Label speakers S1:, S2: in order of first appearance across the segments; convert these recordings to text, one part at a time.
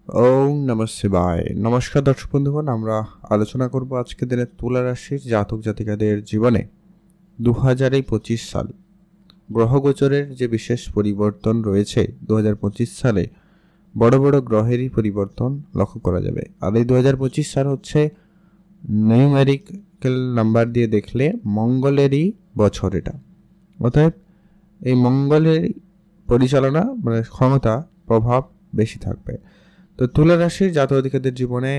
S1: ওম নমঃ শিবায়। নমস্কার দর্শক বন্ধুগণ, আমরা আলোচনা করব আজকের দিনে তুলা রাশির জাতক জাতিকাদের জীবনে 2025 সাল গ্রহগোচরের যে বিশেষ পরিবর্তন রয়েছে। 2025 সালে বড় বড় গ্রহেরই পরিবর্তন লক্ষ্য করা যাবে। আর এই 2025 সাল হচ্ছে নিউমেরিক্যাল নাম্বার দিয়ে দেখলে মঙ্গলেরই বছর এটা। অতএব এই মঙ্গলের পরিচালনা মানে ক্ষমতা প্রভাব বেশি থাকবে। তো তুলা রাশির জাতক জাতিকাদের জীবনে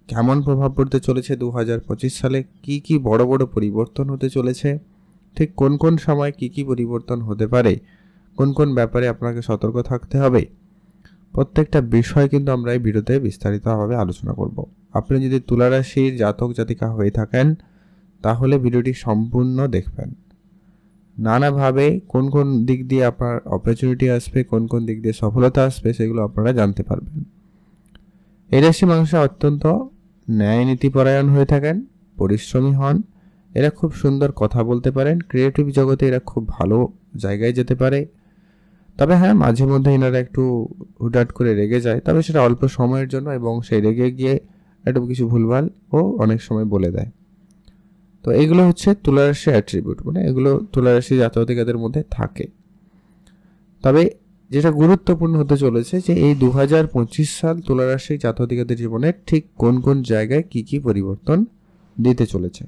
S1: কেমন প্রভাব পড়তে চলেছে 2025 সালে, কি কি বড় বড় পরিবর্তন হতে চলেছে, ঠিক কোন কোন সময় কি কি পরিবর্তন হতে পারে, কোন কোন ব্যাপারে আপনাকে সতর্ক থাকতে হবে, প্রত্যেকটা বিষয় কিন্তু আমরা এই ভিডিওতে বিস্তারিতভাবে আলোচনা করব। আপনি যদি তুলা রাশির জাতক জাতিকা হয়ে থাকেন তাহলে ভিডিওটি সম্পূর্ণ দেখবেন। নানাভাবে কোন কোন দিক দিয়ে আপনার অপরচুনিটি আসবে, কোন কোন দিক দিয়ে সফলতা আসবে, সেগুলো আপনারা জানতে পারবেন। এই রাশি মানুষ অত্যন্ত ন্যায় নীতিপরায়ণ হয়ে থাকেন, পরিশ্রমী হন, এরা খুব সুন্দর কথা বলতে পারেন, ক্রিয়েটিভ জগতে এরা খুব ভালো জায়গায় যেতে পারে। তবে হ্যাঁ, মাঝে মধ্যে এনারা একটু হুটহাট করে রেগে যায়, তবে সেটা অল্প সময়ের জন্য, এবং সেই রেগে গিয়ে একটু কিছু ভুলভাল ও অনেক সময় বলে দেয়। তো এগুলো হচ্ছে তুলা রাশির অ্যাট্রিবিউট, মানে এগুলো তুলা রাশি জাতক জাতিকাদের মধ্যে থাকে। তবে যেটা গুরুত্বপূর্ণ হতে চলেছে যে এই 2025 সাল তুলা রাশি জাতক জাতিকাদের জীবনে ঠিক কোন কোন জায়গায় কি কি পরিবর্তন দিতে চলেছে।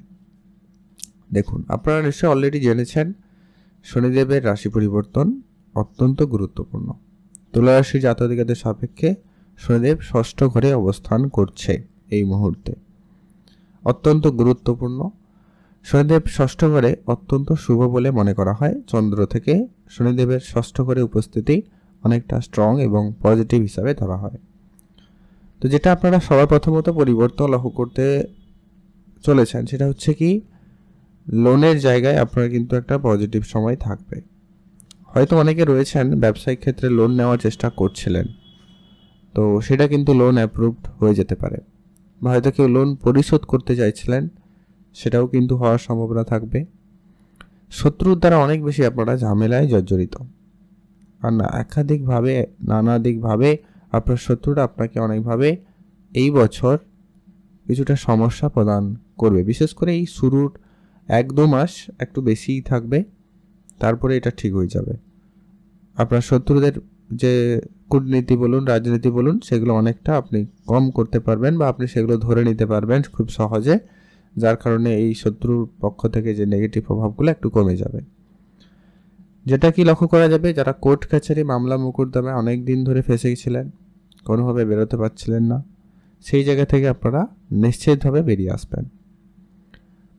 S1: দেখুন, আপনারা নিশ্চয়ই অলরেডি জেনেছেন শনিদেবের রাশি পরিবর্তন অত্যন্ত গুরুত্বপূর্ণ। তুলা রাশি জাতক জাতিকাদের সাপেক্ষে শনিদেব ষষ্ঠ ঘরে অবস্থান করছে এই মুহূর্তে, অত্যন্ত গুরুত্বপূর্ণ। শনিদেব ষষ্ঠ ঘরে অত্যন্ত শুভ বলে মনে করা হয়। চন্দ্র থেকে শনিদেবের ষষ্ঠ ঘরে উপস্থিতি অনেকটা স্ট্রং এবং পজিটিভ হিসাবে ধরা হয়। তো যেটা আপনারা সবার প্রথমত পরিবর্তন লক্ষ্য করতে চলেছেন সেটা হচ্ছে কি, লোনের জায়গায় আপনার কিন্তু একটা পজিটিভ সময় থাকবে। হয়তো অনেকে রয়েছেন ব্যবসায়িক ক্ষেত্রে লোন নেওয়ার চেষ্টা করছিলেন, তো সেটা কিন্তু লোন অ্যাপ্রুভড হয়ে যেতে পারে। বা হয়তো কেউ লোন পরিশোধ করতে চাইছিলেন, সেটাও কিন্তু হওয়ার সম্ভাবনা থাকবে। শত্রুর দ্বারা অনেক বেশি আপনারা ঝামেলায় জর্জরিত, আর না একাধিকভাবে নানাদিকভাবে আপনার শত্রুরা আপনাকে অনেকভাবে এই বছর কিছুটা সমস্যা প্রদান করবে। বিশেষ করে এই শুরুর 1-2 মাস একটু বেশিই থাকবে, তারপরে এটা ঠিক হয়ে যাবে। আপনার শত্রুদের যে কূটনীতি বলুন, রাজনীতি বলুন, সেগুলো অনেকটা আপনি কম করতে পারবেন বা আপনি সেগুলো ধরে নিতে পারবেন খুব সহজে, যার কারণে এই শত্রুর পক্ষ থেকে যে নেগেটিভ প্রভাবগুলো একটু কমে যাবে। যেটা কি লক্ষ্য করা যাবে, যারা কোর্ট কাছারি মামলা মোকদ্দমায় অনেক দিন ধরে ফেসে গেছিলেন, কোনোভাবে বেরোতে পারছিলেন না, সেই জায়গা থেকে আপনারা নিশ্চিতভাবে বেরিয়ে আসবেন।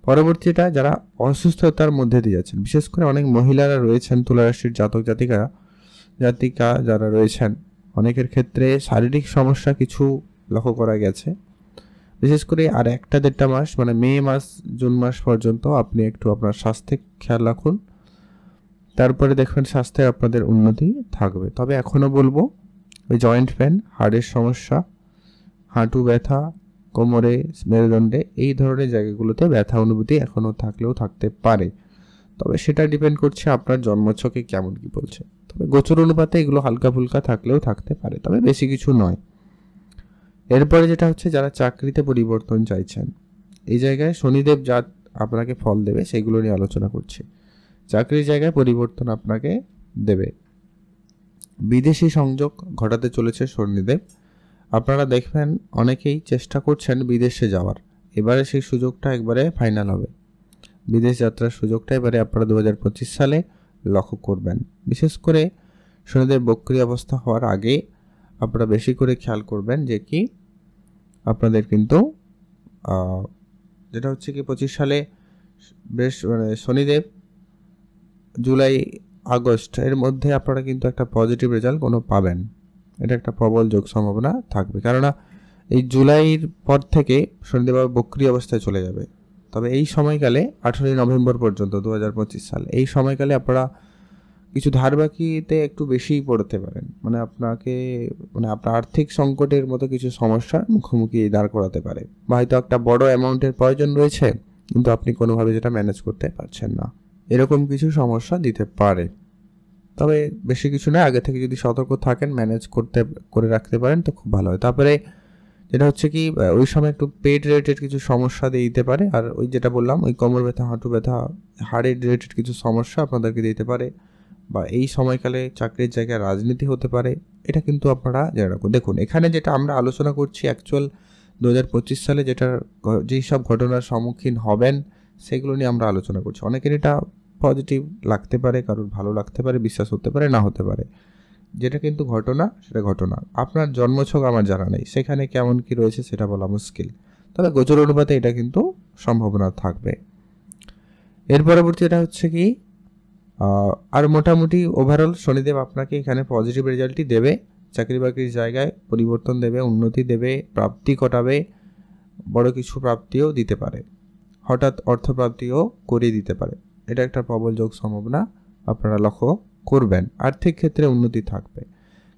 S1: পরবর্তীটা যারা অসুস্থতার মধ্যে দিয়ে যাচ্ছেন, বিশেষ করে অনেক মহিলারা রয়েছেন তুলা রাশির জাতক জাতিকা যারা রয়েছেন, অনেকের ক্ষেত্রে শারীরিক সমস্যা কিছু লক্ষ্য করা গেছে। বিশেষ করে আর 1-1.5 মাস মানে মে মাস জুন মাস পর্যন্ত আপনি একটু আপনার স্বাস্থ্যে খেয়াল রাখুন, তারপরে দেখবেন স্বাস্থ্যে আপনাদের উন্নতি থাকবে। তবে এখনও বলবো ওই জয়েন্ট পেন, হাড়ের সমস্যা, হাঁটু ব্যথা, কোমরে, মেরুদণ্ডে, এই ধরনের জায়গাগুলোতে ব্যথা অনুভূতি এখনও থাকলেও থাকতে পারে। তবে সেটা ডিপেন্ড করছে আপনার জন্মছকে কেমন কি বলছে। তবে গোচর অনুপাতে এগুলো হালকা ফুলকা থাকলেও থাকতে পারে, তবে বেশি কিছু নয়। এরপরে যেটা হচ্ছে, যারা চাকরিতে পরিবর্তন চাইছেন, এই জায়গায় শনিদেব যা আপনাকে ফল দেবে সেগুলো নিয়ে আলোচনা করছি। চাকরির জায়গায় পরিবর্তন আপনাকে দেবে। বিদেশি সংযোগ ঘটাতে চলেছে শনিদেব। আপনারা দেখবেন অনেকেই চেষ্টা করছেন বিদেশে যাওয়ার, এবারে সেই সুযোগটা একবারে ফাইনাল হবে। বিদেশ যাত্রার সুযোগটা এবারে আপনারা 2025 সালে লক্ষ্য করবেন। বিশেষ করে শনিদেব বক্রী অবস্থা হওয়ার আগে আপনারা বেশি করে খেয়াল করবেন যে কি আপনাদের কিন্তু যেটা হচ্ছে কি 25 সালে বেশ মানে শনিদেব জুলাই আগস্ট এর মধ্যে আপনারা কিন্তু একটা পজিটিভ রেজাল্ট কোনো পাবেন, এটা একটা প্রবল যোগ সম্ভাবনা থাকবে। কেননা এই জুলাইয়ের পর থেকে শনিদেব বক্রী অবস্থায় চলে যাবে। তবে এই সময়কালে 18 নভেম্বর পর্যন্ত 2025 সাল, এই সময়কালে আপনারা কিছু ধার বাকিতে একটু বেশিই পড়তে পারেন, মানে আপনাকে মানে আপনার আর্থিক সংকটের মতো কিছু সমস্যার মুখোমুখি দাঁড় করাতে পারে। বা হয়তো একটা বড় অ্যামাউন্টের প্রয়োজন রয়েছে কিন্তু আপনি কোনোভাবে যেটা ম্যানেজ করতে পারছেন না, এরকম কিছু সমস্যা দিতে পারে। তবে বেশি কিছু না, আগে থেকে যদি সতর্ক থাকেন, ম্যানেজ করে রাখতে পারেন তো খুব ভালো হয়। তারপরে যেটা হচ্ছে কি ওই সময় একটু পেট রিলেটেড কিছু সমস্যা দিয়ে দিতে পারে, আর ওই যেটা বললাম ওই কোমর ব্যথা, হাঁটু ব্যথা, হাড়ের রিলেটেড কিছু সমস্যা আপনাদেরকে দিতে পারে, বা এই সময়কালে চাকরির জায়গায় রাজনীতি হতে পারে। এটা কিন্তু আপনারা জেনে রাখুন। দেখুন এখানে যেটা আমরা আলোচনা করছি অ্যাকচুয়াল 2025 সালে যেই সব ঘটনার সম্মুখীন হবেন সেগুলো নিয়ে আমরা আলোচনা করছি। অনেকের এটা পজিটিভ লাগতে পারে, কারোর ভালো লাগতে পারে, বিশ্বাস হতে পারে, না হতে পারে। যেটা কিন্তু ঘটনা সেটা ঘটনা। আপনার জন্মছক আমার জানা নেই, সেখানে কেমন কি রয়েছে সেটা বলা মুশকিল, তবে গোচর অনুপাতে এটা কিন্তু সম্ভাবনা থাকবে। এর পরবর্তী এটা হচ্ছে কি আর মোটামুটি ওভারঅল শনিদেব আপনাকে এখানে পজিটিভ রেজাল্টই দেবে। চাকরি বাকরির জায়গায় পরিবর্তন দেবে, উন্নতি দেবে, প্রাপ্তি ঘটাবে, বড় কিছু প্রাপ্তিও দিতে পারে, হঠাৎ অর্থপ্রাপ্তিও করিয়ে দিতে পারে। এটা একটা প্রবল যোগ সম্ভাবনা আপনারা লক্ষ্য করবেন। আর্থিক ক্ষেত্রে উন্নতি থাকবে,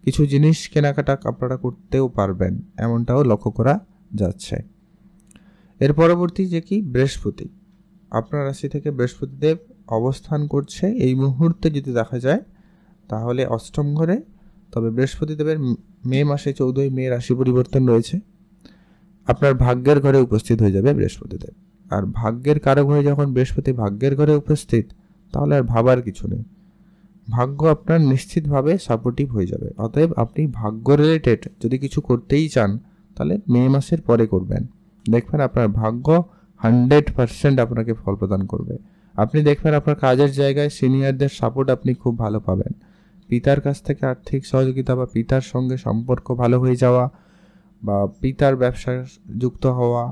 S1: কিছু জিনিস কেনাকাটা আপনারা করতেও পারবেন, এমনটাও লক্ষ্য করা যাচ্ছে। এর পরবর্তী যে কি বৃহস্পতি, আপনার রাশি থেকে বৃহস্পতিদেব অবস্থান করছে এই মুহূর্তে যদি দেখা যায় তাহলে অষ্টম ঘরে। তবে বৃহস্পতিদেবের মে মাসে 14ই মে রাশি পরিবর্তন রয়েছে, আপনার ভাগ্যের ঘরে উপস্থিত হয়ে যাবে বৃহস্পতিদেব। আর ভাগ্যের কারক হয়ে যখন বৃহস্পতি ভাগ্যের ঘরে উপস্থিত, তাহলে আর ভাবার কিছু নেই, ভাগ্য আপনার নিশ্চিতভাবে সাপোর্টিভ হয়ে যাবে। অতএব আপনি ভাগ্য রিলেটেড যদি কিছু করতেই চান তাহলে মে মাসের পরে করবেন, দেখবেন আপনার ভাগ্য 100% আপনাকে ফল প্রদান করবে। আপনি দেখবেন আপনার কাজের জায়গায় সিনিয়রদের সাপোর্ট আপনি খুব ভালো পাবেন, পিতার কাছ থেকে আর্থিক সহযোগিতা বা পিতার সঙ্গে সম্পর্ক ভালো হয়ে যাওয়া বা পিতার ব্যবসায় যুক্ত হওয়া,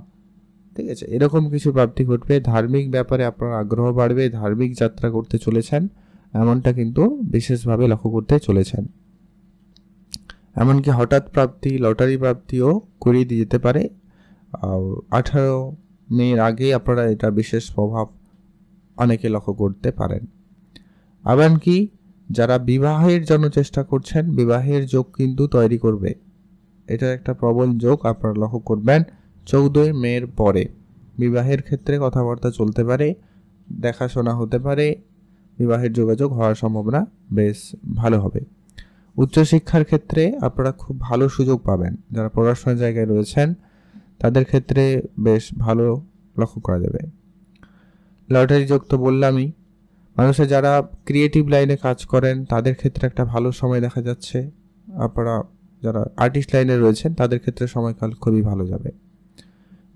S1: ঠিক আছে, এরকম কিছু প্রাপ্তি ঘটবে। ধার্মিক ব্যাপারে আপনার আগ্রহ বাড়বে, ধার্মিক যাত্রা করতে চলেছেন এমনটা কিন্তু বিশেষভাবে লক্ষ্য করতে চলেছেন। এমনকি হঠাৎ প্রাপ্তি, লটারি প্রাপ্তিও করিয়ে দিয়ে যেতে পারে। 18 মের আগে আপনারা এটা বিশেষ প্রভাব অনেকে লক্ষ্য করতে পারেন। এমনকি যারা বিবাহের জন্য চেষ্টা করছেন, বিবাহের যোগ কিন্তু তৈরি করবে, এটা একটা প্রবল যোগ আপনারা লক্ষ্য করবেন। 14 মের পরে বিবাহের ক্ষেত্রে কথাবার্তা চলতে পারে, দেখাশোনা হতে পারে, বিবাহের যোগাযোগ হওয়ার সম্ভাবনা বেশ ভালো হবে। উচ্চশিক্ষার ক্ষেত্রে আপনারা খুব ভালো সুযোগ পাবেন, যারা পড়াশোনার জায়গায় রয়েছেন তাদের ক্ষেত্রে বেশ ভালো লক্ষ্য করা যাবে। লটারি যোগ তো বললামই। মানুষের যারা ক্রিয়েটিভ লাইনে কাজ করেন তাদের ক্ষেত্রে একটা ভালো সময় দেখা যাচ্ছে। আপনারা যারা আর্টিস্ট লাইনে রয়েছেন তাদের ক্ষেত্রে সময়কাল খুবই ভালো যাবে।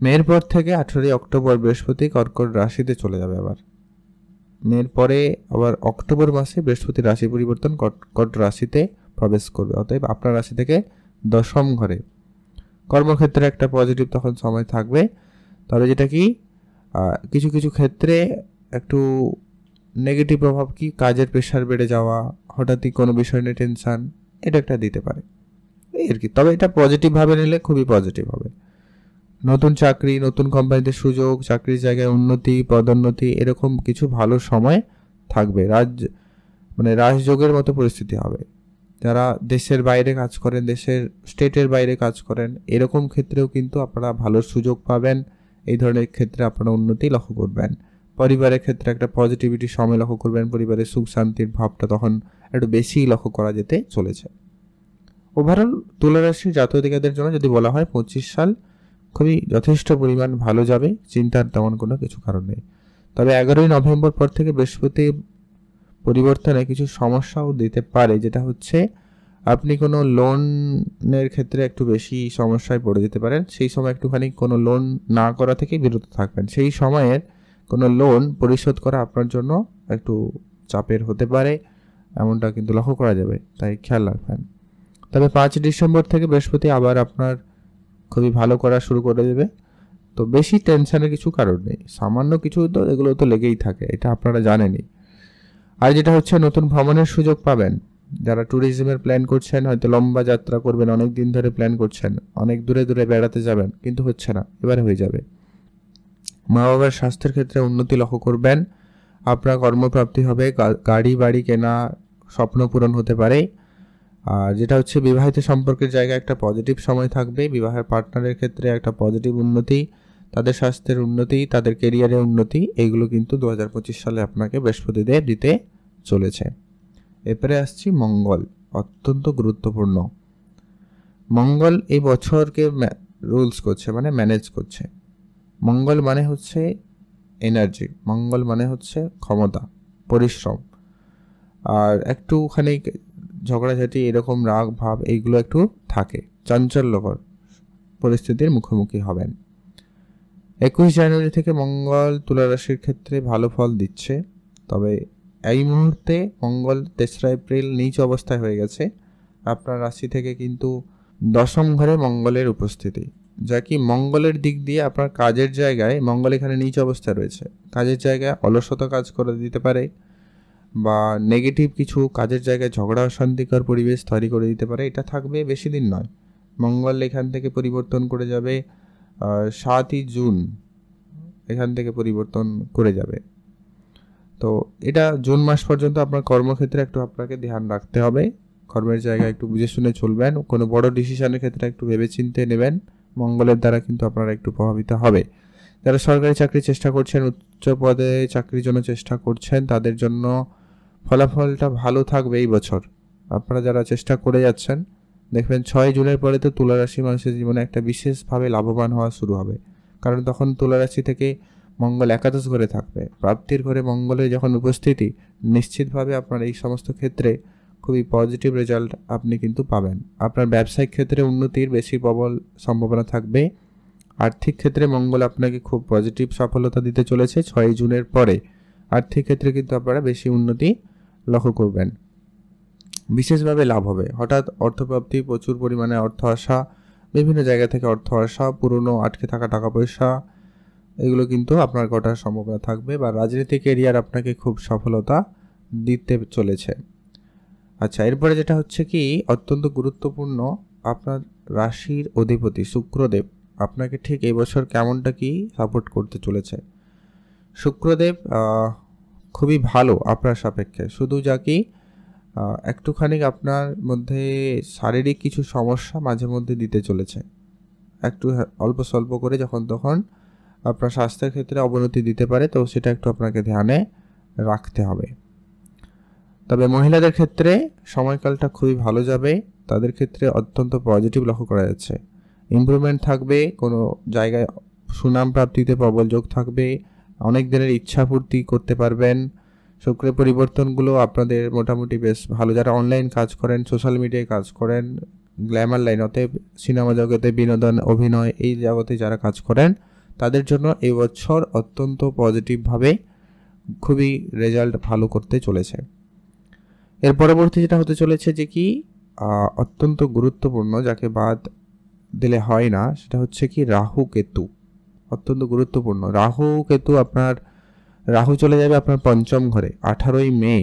S1: মের পর থেকে 18 অক্টোবর বৃহস্পতি কর্কট রাশিতে চলে যাবে। আবার মের পরে আবার অক্টোবর মাসে বৃহস্পতি রাশি পরিবর্তন কর্কট রাশিতে প্রবেশ করবে। অতএব আপনার রাশি থেকে 10ম ঘরে কর্মক্ষেত্রে একটা পজিটিভ তখন সময় থাকবে। তবে যেটা কি কিছু কিছু ক্ষেত্রে একটু নেগেটিভ প্রভাব কি কাজের প্রেশার বেড়ে যাওয়া, হঠাৎই কোনো বিষয় নিয়ে টেনশন, এটা একটা দিতে পারে এই আর কি। তবে এটা পজিটিভভাবে নিলে খুবই পজিটিভ হবে। নতুন চাকরি, নতুন কোম্পানিতে সুযোগ, চাকরির জায়গায় উন্নতি, পদোন্নতি, এরকম কিছু ভালো সময় থাকবে। রাজযোগের মতো পরিস্থিতি হবে। যারা দেশের বাইরে কাজ করেন, দেশের স্টেটের বাইরে কাজ করেন, এরকম ক্ষেত্রেও কিন্তু আপনারা ভালো সুযোগ পাবেন। এই ধরনের ক্ষেত্রে আপনারা উন্নতি লক্ষ্য করবেন। পরিবারের ক্ষেত্রে একটা পজিটিভিটি সময় লক্ষ্য করবেন, পরিবারের সুখ শান্তির ভাবটা তখন একটু বেশি লক্ষ্য করা যেতে চলেছে। ওভারঅল তুলা রাশির জাতক-জাতিকাদের জন্য যদি বলা হয় 25 সাল খুবই যথেষ্ট পরিমাণ ভালো যাবে, চিন্তার তেমন কোনো কিছু কারণ নেই। তবে 11ই নভেম্বর পর থেকে বৃহস্পতি পরিবর্তনে কিছু সমস্যাও দিতে পারে, যেটা হচ্ছে আপনি কোনো লোনের ক্ষেত্রে একটু বেশি সমস্যায় পড়ে যেতে পারেন। সেই সময় একটুখানি কোনো লোন না করা থেকে বিরত থাকবেন। সেই সময়ের কোনো লোন পরিশোধ করা আপনার জন্য একটু চাপের হতে পারে, এমনটা কিন্তু লক্ষ্য করা যাবে, তাই খেয়াল রাখবেন। তবে 5 ডিসেম্বর থেকে বৃহস্পতি আবার আপনার খুবই ভালো করা শুরু করে দেবে। তো বেশি টেনশনের কিছু কারণ নেই, সামান্য কিছু তো এগুলো তো লেগেই থাকে, এটা আপনারা জানেনই। আর যেটা হচ্ছে নতুন ভ্রমণের সুযোগ পাবেন। যারা ট্যুরিজমের প্ল্যান করছেন, হয়তো লম্বা যাত্রা করবেন, অনেক দিন ধরে প্ল্যান করছেন, অনেক দূরে দূরে বেড়াতে যাবেন, কিন্তু হচ্ছে না, এবারে হয়ে যাবে। মা বাবার স্বাস্থ্যের ক্ষেত্রে উন্নতি লক্ষ্য করবেন। আপনার কর্মপ্রাপ্তি হবে, গাড়ি বাড়ি কেনা স্বপ্ন পূরণ হতে পারে। আর যেটা হচ্ছে বিবাহিত সম্পর্কের জায়গায় একটা পজিটিভ সময় থাকবে। বিবাহের পার্টনারের ক্ষেত্রে একটা পজিটিভ উন্নতি, তাদের স্বাস্থ্যের উন্নতি, তাদের কেরিয়ারের উন্নতি, এইগুলো কিন্তু 2025 সালে আপনাকে বৃহস্পতিদেব দিতে চলেছে। এরপরে আসছি মঙ্গল, অত্যন্ত গুরুত্বপূর্ণ। মঙ্গল এই বছরকে রুলস করছে, মানে ম্যানেজ করছে। মঙ্গল মানে হচ্ছে এনার্জি, মঙ্গল মানে হচ্ছে ক্ষমতা, পরিশ্রম, আর একটুখানি ঝগড়াঝাটি, এরকম রাগ ভাব এইগুলো একটু থাকে, চাঞ্চল্যকর পরিস্থিতির মুখোমুখি হবেন। 21 জানুয়ারি থেকে মঙ্গল তুলা রাশির ক্ষেত্রে ভালো ফল দিচ্ছে। তবে এই মুহূর্তে মঙ্গল 3রা এপ্রিল নিচ অবস্থায় হয়ে গেছে আপনার রাশি থেকে, কিন্তু 10ম ঘরে মঙ্গলের উপস্থিতি, যা কি মঙ্গলের দিক দিয়ে আপনার কাজের জায়গায়, মঙ্গল এখানে নিচ অবস্থায় রয়েছে, কাজের জায়গায় অলসতা কাজ করে দিতে পারে, বা নেগেটিভ কিছু কাজের জায়গায় ঝগড়া অশান্তিকর পরিবেশ তৈরি করে দিতে পারে। এটা থাকবে, বেশি দিন নয়। মঙ্গল এখান থেকে পরিবর্তন করে যাবে 7ই জুন, এখান থেকে পরিবর্তন করে যাবে। তো এটা জুন মাস পর্যন্ত আপনার কর্মক্ষেত্রে একটু আপনাকে ধ্যান রাখতে হবে, কর্মের জায়গায় একটু বুঝে শুনে চলবেন, কোনো বড় ডিসিশনের ক্ষেত্রে একটু ভেবেচিন্তে নেবেন। মঙ্গলের দ্বারা কিন্তু আপনারা একটু প্রভাবিত হবে। যারা সরকারি চাকরির চেষ্টা করছেন, উচ্চ পদে চাকরির জন্য চেষ্টা করছেন, তাদের জন্য ফলাফলটা ভালো থাকবে এই বছর। আপনারা যারা চেষ্টা করে যাচ্ছেন, দেখবেন 6 জুনের পরে তো তুলা রাশি মানুষের জীবনে একটা বিশেষভাবে লাভবান হওয়া শুরু হবে। কারণ তখন তুলা রাশি থেকে মঙ্গল একাদশ ঘরে থাকবে, প্রাপ্তির ঘরে মঙ্গলের যখন উপস্থিতি, নিশ্চিতভাবে আপনার এই সমস্ত ক্ষেত্রে খুবই পজিটিভ রেজাল্ট আপনি কিন্তু পাবেন। আপনার ব্যবসায়িক ক্ষেত্রে উন্নতির বেশি প্রবল সম্ভাবনা থাকবে। আর্থিক ক্ষেত্রে মঙ্গল আপনাকে খুব পজিটিভ সফলতা দিতে চলেছে 6 জুনের পরে। আর্থিক ক্ষেত্রে কিন্তু আপনারা বেশি উন্নতি লক্ষ্য করবেন, বিশেষভাবে লাভ হবে। হঠাৎ অর্থপ্রাপ্তি, প্রচুর পরিমাণে অর্থ আসা, বিভিন্ন জায়গা থেকে অর্থ আসা, পুরনো আটকে থাকা টাকা পয়সা, এগুলো কিন্তু আপনার ঘটার সম্ভাবনা থাকবে। বা রাজনৈতিক এরিয়ার আপনাকে খুব সফলতা দিতে চলেছে। আচ্ছা, এরপরে যেটা হচ্ছে কি অত্যন্ত গুরুত্বপূর্ণ, আপনার রাশির অধিপতি শুক্রদেব আপনাকে ঠিক এই বছর কেমনটা কি সাপোর্ট করতে চলেছে। শুক্রদেব খুবই ভালো আপনার সাপেক্ষে, শুধু যা কি একটুখানি আপনার মধ্যে শারীরিক কিছু সমস্যা মাঝে মধ্যে দিতে চলেছে, একটু অল্প স্বল্প করে যখন তখন আপনার স্বাস্থ্যের ক্ষেত্রে অবনতি দিতে পারে, তো সেটা একটু আপনাকে ধ্যানে রাখতে হবে। তবে মহিলাদের ক্ষেত্রে সময়কালটা খুবই ভালো যাবে, তাদের ক্ষেত্রে অত্যন্ত পজিটিভ লক্ষ্য করা যাচ্ছে। ইমপ্রুভমেন্ট থাকবে, কোনো জায়গায় সুনাম প্রাপ্তিতে প্রবল যোগ থাকবে, অনেক দিনের ইচ্ছা পূর্তি করতে পারবেন। শুক্রের পরিবর্তনগুলো আপনাদের মোটামুটি বেশ ভালো। যারা অনলাইন কাজ করেন, সোশ্যাল মিডিয়ায় কাজ করেন, গ্ল্যামার লাইন, অতএব সিনেমা জগতে, বিনোদন, অভিনয়, এই জগতে যারা কাজ করেন, তাদের জন্য এই বছর অত্যন্ত পজিটিভভাবে খুবই রেজাল্ট ভালো করতে চলেছে। এর পরবর্তী যেটা হতে চলেছে যে কি অত্যন্ত গুরুত্বপূর্ণ, যাকে বাদ দিলে হয় না, সেটা হচ্ছে কি রাহু কেতু। অত্যন্ত গুরুত্বপূর্ণ রাহু কেতু। রাহু চলে যাবে আপনার 5ম ঘরে 18ই মে,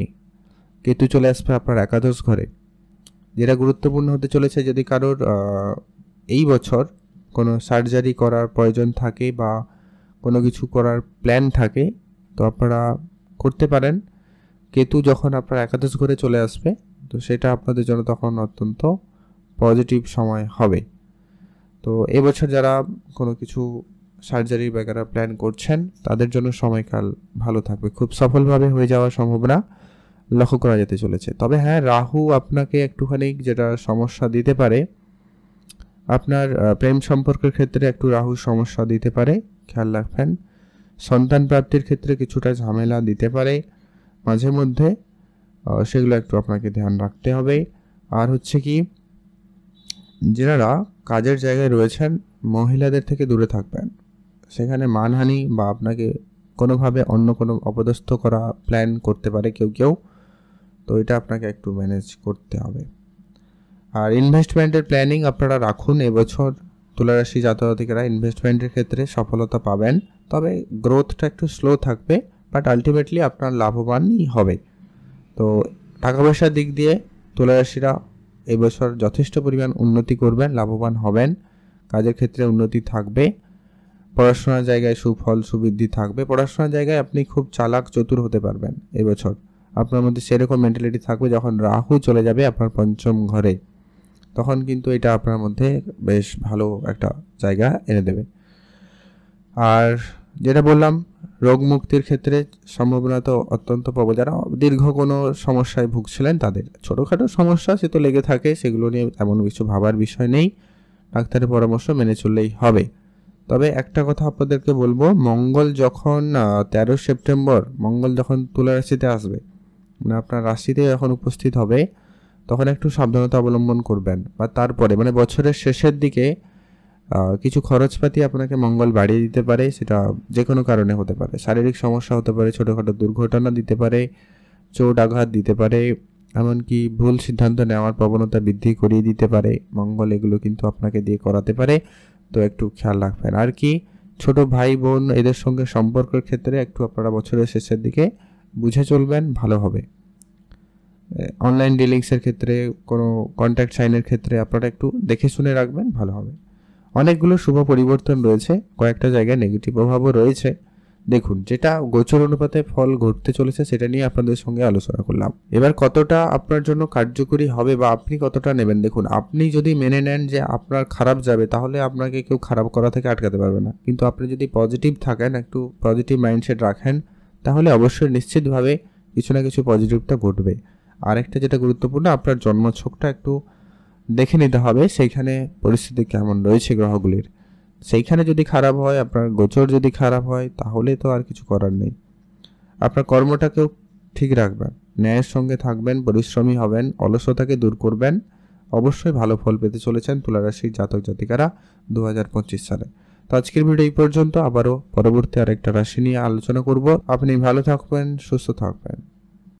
S1: কেতু চলে আসবে আপনার একাদশ ঘরে। যেটা গুরুত্বপূর্ণ হতে চলেছে, যদি কারোর এই বছর কোনো সার্জারি করার প্রয়োজন থাকে বা কোনো কিছু করার প্ল্যান থাকে, তো আপনারা করতে পারেন। কেতু যখন আপনার একাদশ ঘরে চলে আসবে, তো সেটা আপনাদের জন্য তখন অত্যন্ত পজিটিভ সময় হবে। তো এবছর যারা কোনো কিছু সার্জারি বাগেরা প্ল্যান করছেন, তাদের জন্য সময়কাল ভালো থাকবে, খুব সফলভাবে হয়ে যাওয়ার সম্ভাবনা লক্ষ্য করা যেতে চলেছে। তবে হ্যাঁ, রাহু আপনাকে একটুখানি যেটা সমস্যা দিতে পারে, আপনার প্রেম সম্পর্কের ক্ষেত্রে একটু রাহু সমস্যা দিতে পারে, খেয়াল রাখবেন। সন্তান প্রাপ্তির ক্ষেত্রে কিছুটা ঝামেলা দিতে পারে মাঝে মধ্যে, সেগুলো একটু আপনাকে ধ্যান রাখতে হবে। আর হচ্ছে কি, যারা কাজের জায়গায় রয়েছেন, মহিলাদের থেকে দূরে থাকবেন। সেখানে মানহানি বা আপনাকে কোনোভাবে অন্য কোনো অপদস্থ করা প্ল্যান করতে পারে কেউ, তো এটা আপনাকে একটু ম্যানেজ করতে হবে। আর ইনভেস্টমেন্টের প্ল্যানিং আপনারা রাখুন। এবছর তুলারাশি জাতকেরা ইনভেস্টমেন্টের ক্ষেত্রে সফলতা পাবেন, তবে গ্রোথটা একটু স্লো থাকবে, বাট আলটিমেটলি আপনার লাভবানই হবে। তো টাকা পয়সার দিক দিয়ে তুলারাশিরা এবছর যথেষ্ট পরিমাণ উন্নতি করবেন, লাভবান হবেন, কাজের ক্ষেত্রে উন্নতি থাকবে, পড়াশোনার জায়গায় সুফল সুবৃদ্ধি থাকবে। পড়াশোনার জায়গায় আপনি খুব চালাক চতুর হতে পারবেন এবছর, আপনার মধ্যে সেরকম মেন্টালিটি থাকবে। যখন রাহু চলে যাবে আপনার 5ম ঘরে, তখন কিন্তু এটা আপনার মধ্যে বেশ ভালো একটা জায়গা এনে দেবে। আর যেটা বললাম, রোগ মুক্তির ক্ষেত্রে সম্ভাবনা তো অত্যন্ত প্রবল। যারা দীর্ঘ কোনো সমস্যায় ভুগছিলেন তাদের, ছোটোখাটো সমস্যা সে তো লেগে থাকে, সেগুলো নিয়ে এমন কিছু ভাবার বিষয় নেই, ডাক্তারের পরামর্শ মেনে চললেই হবে। তবে একটা কথা আপনাদেরকে বলবো, মঙ্গল যখন 13 সেপ্টেম্বর মঙ্গল যখন তুলা রাশিতে আসবে, মানে আপনার রাশিতে যখন উপস্থিত হবে, তখন একটু সাবধানতা অবলম্বন করবেন। বা তারপরে মানে বছরের শেষের দিকে কিছু খরচপাতি আপনাকে মঙ্গল বাড়িয়ে দিতে পারে, সেটা যে কোনো কারণে হতে পারে। শারীরিক সমস্যা হতে পারে, ছোটোখাটো দুর্ঘটনা দিতে পারে, চোট আঘাত দিতে পারে, এমনকি ভুল সিদ্ধান্ত নেওয়ার প্রবণতা বৃদ্ধি করিয়ে দিতে পারে মঙ্গল। এগুলো কিন্তু আপনাকে দিয়ে করাতে পারে, তো একটু খেয়াল রাখবেন। আর কি, ছোট ভাই বোন এদের সঙ্গে সম্পর্কের ক্ষেত্রে একটু আপনারা বছরের শেষের দিকে বুঝে চলবেন, ভালো হবে। অনলাইন ডিলিংসের ক্ষেত্রে, কোনো কন্ট্যাক্ট সাইনের ক্ষেত্রে আপনারা একটু দেখে শুনে রাখবেন, ভালো হবে। অনেকগুলো শুভ পরিবর্তন রয়েছে, কয়েকটা জায়গায় নেগেটিভ প্রভাবও রয়েছে। দেখুন, যেটা গোচর অনুপাতে ফল ঘটতে চলেছে সেটা নিয়ে আপনাদের সঙ্গে আলোচনা করলাম। এবার কতটা আপনার জন্য কার্যকরী হবে বা আপনি কতটা নেবেন, দেখুন, আপনি যদি মেনে নেন যে আপনার খারাপ যাবে, তাহলে আপনাকে কেউ খারাপ করা থেকে আটকাতে পারবে না। কিন্তু আপনি যদি পজিটিভ থাকেন, একটু পজিটিভ মাইন্ডসেট রাখেন, তাহলে অবশ্যই নিশ্চিতভাবে কিছু না কিছু পজিটিভটা ঘটবে। আরেকটা যেটা গুরুত্বপূর্ণ, আপনার জন্মছকটা একটু দেখে নিতে হবে, সেইখানে পরিস্থিতি কেমন রয়েছে গ্রহগুলির। সেইখানে যদি খারাপ হয়, আপনার গোচর যদি খারাপ হয়, তাহলে তো আর কিছু করার নেই। আপনার কর্মটাকেও ঠিক রাখবেন, ন্যায়ের সঙ্গে থাকবেন, পরিশ্রমী হবেন, অলসতাকে দূর করবেন। অবশ্যই ভালো ফল পেতে চলেছেন তুলা রাশির জাতক জাতিকারা 2025 সালে। তো আজকের ভিডিও এই পর্যন্ত, আবারও পরবর্তী আরেকটা রাশি নিয়ে আলোচনা করব। আপনি ভালো থাকবেন, সুস্থ থাকবেন।